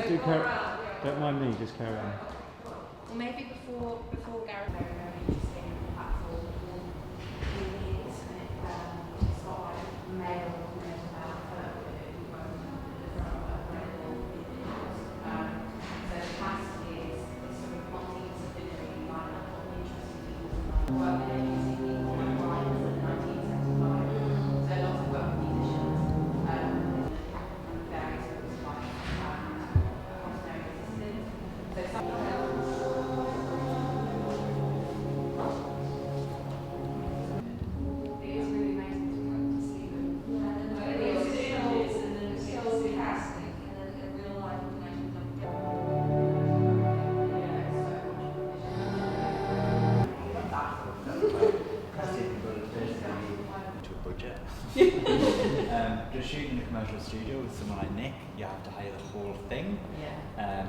do carry. Don't mind me, just carry on. Well, maybe before Gareth. Very interesting platform for years, and it's got male so capacity is sort of multidisciplinary lineup of interesting people. Work with agency people online in 1975, so lots of work with musicians and various groups like ordinary assistants. So some just shooting in a commercial studio with someone like Nick, you have to hire the whole thing,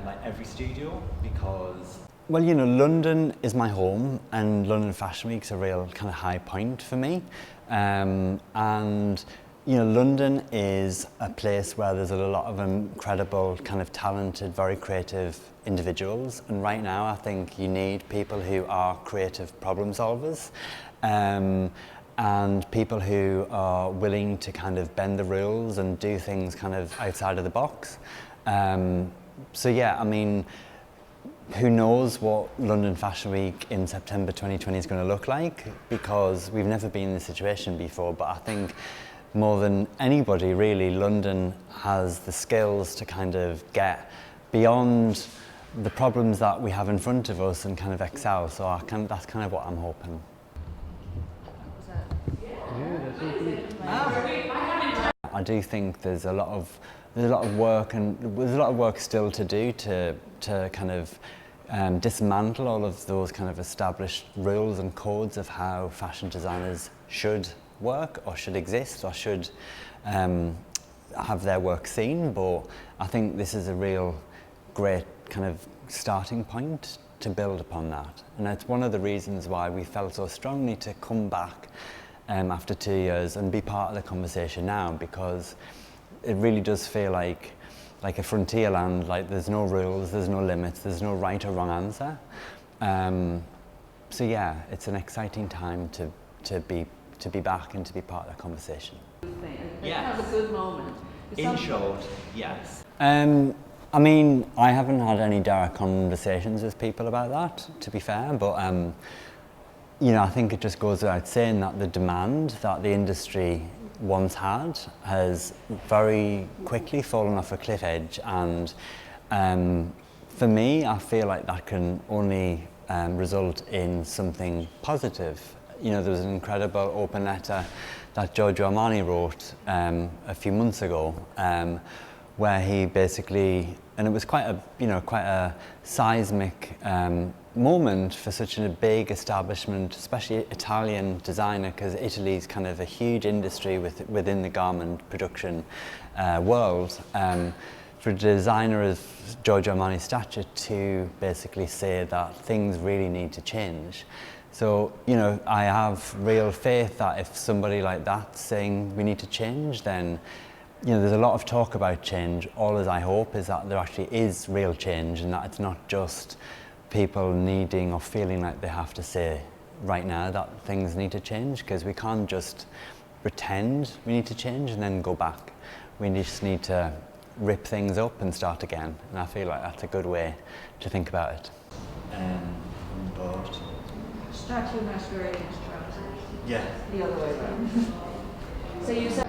like every studio, because... Well, you know, London is my home, and London Fashion Week's a real kind of high point for me. And, you know, London is a place where there's a lot of incredible, kind of talented, very creative individuals. And right now, I think you need people who are creative problem solvers. And people who are willing to kind of bend the rules and do things kind of outside of the box. So yeah, I mean, who knows what London Fashion Week in September 2020 is going to look like, because we've never been in this situation before, but I think more than anybody really, London has the skills to kind of get beyond the problems that we have in front of us and kind of excel. So that's kind of what I'm hoping. I do think there's a lot of work, and there's a lot of work still to do to kind of dismantle all of those kind of established rules and codes of how fashion designers should work or should exist or should have their work seen. But I think this is a real great kind of starting point to build upon that, and it's one of the reasons why we felt so strongly to come back after 2 years and be part of the conversation now, because it really does feel like a frontier land, like there's no rules, there's no limits, there's no right or wrong answer. So yeah, it's an exciting time to be back and to be part of the conversation. Yeah, it's a good moment. In short, yes. I mean, I haven't had any direct conversations with people about that, to be fair, but you know, I think it just goes without saying that the demand that the industry once had has very quickly fallen off a cliff edge, and for me, I feel like that can only result in something positive. You know, there was an incredible open letter that Giorgio Armani wrote a few months ago, where he basically, and it was quite a seismic moment for such a big establishment, especially Italian designer, because Italy's kind of a huge industry within the garment production world. For a designer of Giorgio Armani's stature to basically say that things really need to change. So, you know, I have real faith that if somebody like that's saying we need to change, then, you know, there's a lot of talk about change. All as I hope is that there actually is real change, and that it's not just people needing or feeling like they have to say right now that things need to change, because we can't just pretend we need to change and then go back. We just need to rip things up and start again, and I feel like that's a good way to think about it. But Statue masquerading as trousers. yeah. The other way around. So you said